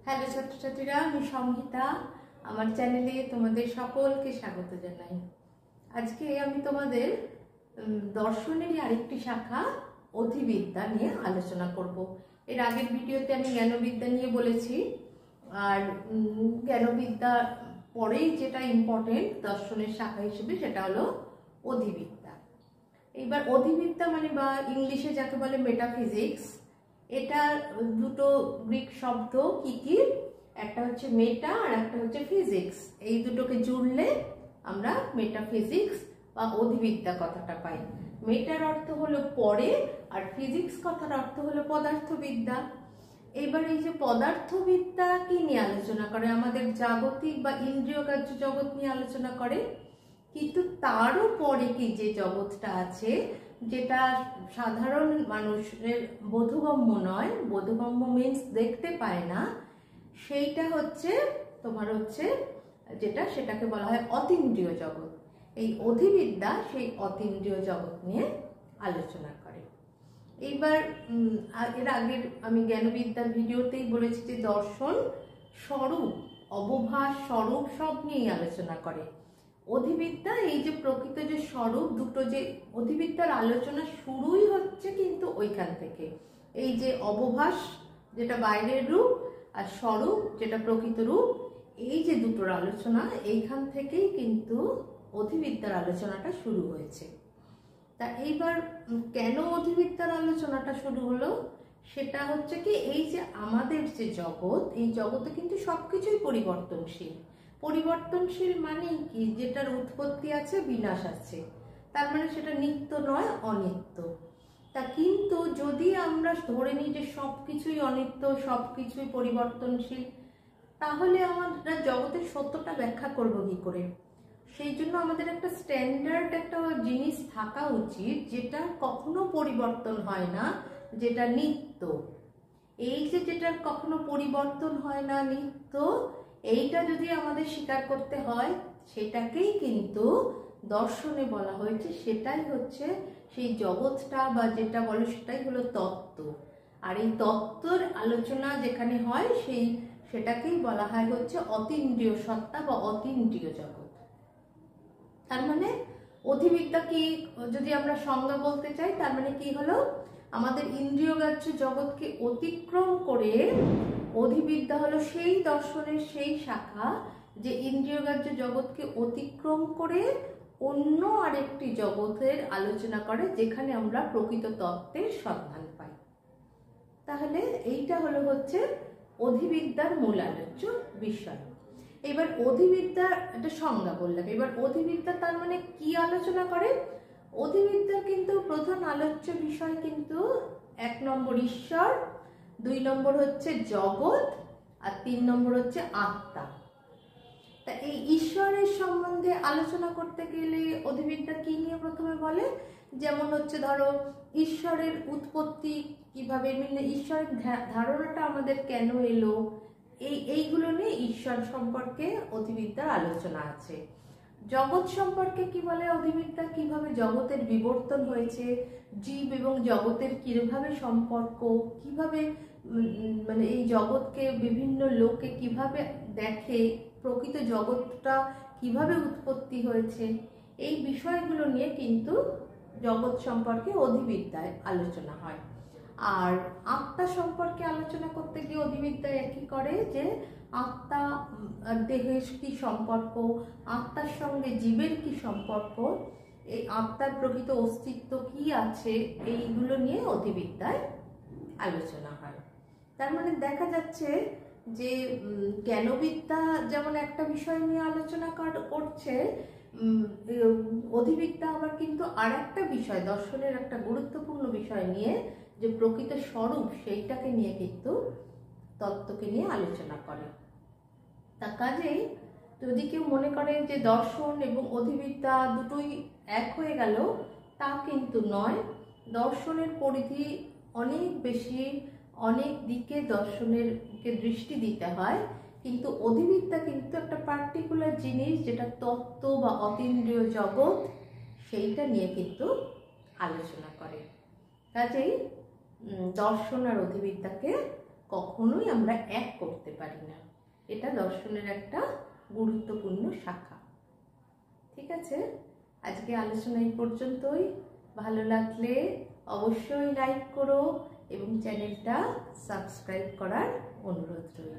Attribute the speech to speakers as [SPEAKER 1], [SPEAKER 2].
[SPEAKER 1] Hello ছাত্রছাত্রীরা, আমি সংহিতা। আমার চ্যানেলে তোমাদের সকলকে স্বাগত জানাই। আজকে আমি তোমাদের দর্শনেরই আরেকটি শাখা অধিবিদ্যা নিয়ে আলোচনা করব। এর আগের ভিডিওতে আমি জ্ঞানবিদ্যা নিয়ে বলেছি, আর জ্ঞানবিদ্যা পরেই যেটা ইম্পর্টেন্ট দর্শনের শাখা হিসেবে সেটা হলো অধিবিদ্যা। এইবার অধিবিদ্যা মানে বা ইংলিশে যাকে বলে মেটাফিজিক্স, এটা দুটো গ্রিক শব্দ কি কি, একটা হচ্ছে মেটা আর একটা হচ্ছে ফিজিক্স। এই দুটোকে জুড়লে আমরা মেটাফিজিক্স বা অধিবিদ্যা কথাটা পাই। মেটার অর্থ হলো পরে, আর ফিজিক্স কথার অর্থ হলো পদার্থবিদ্যা। এইবার এই যে পদার্থবিদ্যা কি নিয়ে আলোচনা করে, আমাদের জাগতিক বা ইন্দ্রিয়গ্রাহ্য জগৎ নিয়ে আলোচনা করে, কিন্তু তারও পরে কি যে জগৎটা আছে যেটা সাধারণ মানুষের বোধগম্য নয়, বোধগম্য মিন্স দেখতে পায় না, সেইটা হচ্ছে তোমার হচ্ছে যেটা সেটাকে বলা হয় অতীন্দ্রিয় জগৎ। এই অধিবিদ্যা সেই অতীন্দ্রিয় জগৎ নিয়ে আলোচনা করে। এইবার এর আগের আমি জ্ঞানবিদ্যার ভিডিওতেই বলেছি যে দর্শন স্বরূপ, অবভাস, স্বরূপ সব নিয়েই আলোচনা করে। অধিবিদ্যা এই যে প্রকৃত যে স্বরূপ দুটো, যে অধিবিদ্যার আলোচনা শুরুই হচ্ছে কিন্তু ওইখান থেকে। এই যে অবভাস যেটা বাইরের রূপ আর স্বরূপ যেটা প্রকৃত রূপ, এই যে দুটোর আলোচনা এইখান থেকেই কিন্তু অধিবিদ্যার আলোচনাটা শুরু হয়েছে। তা এইবার কেন অধিবিদ্যার আলোচনাটা শুরু হলো, সেটা হচ্ছে কি এই যে আমাদের যে জগৎ, এই জগতে কিন্তু সবকিছুই পরিবর্তনশীল। পরিবর্তনশীল মানে কি, যেটার উৎপত্তি আছে বিনাশ আছে, তার মানে সেটা নিত্য নয়, অনিত্য। তা কিন্তু যদি আমরা ধরে নিই যে সবকিছুই অনিত্য, সবকিছুই পরিবর্তনশীল, তাহলে আমরা জগতের সত্যটা ব্যাখ্যা করব কি করে? সেই জন্য আমাদের একটা স্ট্যান্ডার্ড একটা জিনিস থাকা উচিত যেটা কখনো পরিবর্তন হয় না, যেটা নিত্য। এই যে যেটার কখনো পরিবর্তন হয় না, নিত্য, এইটা যদি আমাদের স্বীকার করতে হয়, সেটাকেই কিন্তু দর্শনে বলা হয়েছে। সেটাই হচ্ছে সেই জগৎটা, বা যেটা বলে সেটাই হলো তত্ত্ব। আর এই তত্ত্বর আলোচনা যেখানে হয় সেটাকেই বলা হয় হচ্ছে অতীন্দ্রিয় সত্তা বা অতীন্দ্রিয় জগৎ। তার মানে অধিবিদ্যা কি যদি আমরা সংজ্ঞা বলতে চাই, তার মানে কি হলো, আমাদের ইন্দ্রিয়গ্রাহ্য জগৎকে অতিক্রম করে অধিবিদ্যা হলো সেই দর্শনের সেই শাখা যে ইন্দ্রিয়গ্রাহ্য জগৎকে অতিক্রম করে অন্য আরেকটি জগতের আলোচনা করে, যেখানে আমরা প্রকৃত তত্ত্বের সন্ধান পাই। তাহলে এইটা হলো হচ্ছে অধিবিদ্যার মূল আলোচ্য বিষয়। এবার অধিবিদ্যার একটা সংজ্ঞা বললাম, এবার অধিবিদ্যা তার মানে কি আলোচনা করে। অধিবিদ্যার কিন্তু প্রধান আলোচ্য বিষয় কিন্তু 1 নম্বর ঈশ্বর, 2 নম্বর হচ্ছে জগৎ, আর 3 নম্বর হচ্ছে আত্মা। তা এই ঈশ্বরের সম্বন্ধে আলোচনা করতে গেলে অধিবিদ্যা কি নিয়ে প্রথমে বলে, যেমন হচ্ছে ধরো ঈশ্বরের উৎপত্তি কিভাবে, মানে ঈশ্বরের ধারণাটা আমাদের কেন এলো, এইগুলো নিয়ে ঈশ্বর সম্পর্কে অধিবিদ্যার আলোচনা আছে। জগৎ সম্পর্কে কি বলে অধিবিদ্যা, কিভাবে জগতের বিবর্তন হয়েছে, জীব এবং জগতের কিভাবে সম্পর্ক, কিভাবে মানে এই জগৎকে বিভিন্ন লোকে কিভাবে দেখে, প্রকৃত জগৎটা কিভাবে উৎপত্তি হয়েছে, এই বিষয়গুলো নিয়ে কিন্তু জগৎ সম্পর্কে অধিবিদ্যায় আলোচনা হয়। আর আত্মা সম্পর্কে আলোচনা করতে গিয়ে অধিবিদ্যায় একই করে যে আত্মা দেহের কি সম্পর্ক, আত্মার সঙ্গে জীবের কি সম্পর্ক, এই আত্মার প্রকৃত অস্তিত্ব কি আছে, এইগুলো নিয়ে অধিবিদ্যায় আলোচনা হয়। তার মানে দেখা যাচ্ছে যে জ্ঞানবিদ্যা যেমন একটা বিষয় নিয়ে আলোচনা করছে, অধিবিদ্যা আবার কিন্তু আর একটা বিষয়, দর্শনের একটা গুরুত্বপূর্ণ বিষয় নিয়ে, যে প্রকৃত স্বরূপ, সেইটাকে নিয়ে কিন্তু তত্ত্বকে নিয়ে আলোচনা করে। তা কাজেই যদি কেউ মনে করে যে দর্শন এবং অধিবিদ্যা দুটোই এক হয়ে গেল, তা কিন্তু নয়। দর্শনের পরিধি অনেক বেশি, অনেক দিকে দর্শনেরকে দৃষ্টি দিতে হয়, কিন্তু অধিবিদ্যা কিন্তু একটা পার্টিকুলার জিনিস, যেটা তত্ত্ব বা অতীন্দ্রিয় জগৎ, সেইটা নিয়ে কিন্তু আলোচনা করে। কাজেই দর্শন আর অধিবিদ্যাকে কখনোই আমরা এক করতে পারি না। এটা দর্শনের একটা গুরুত্বপূর্ণ শাখা। ঠিক আছে, আজকে আলোচনা এই পর্যন্তই। ভালো লাগলে অবশ্যই লাইক করো এবং চ্যানেলটা সাবস্ক্রাইব করার অনুরোধ রইল।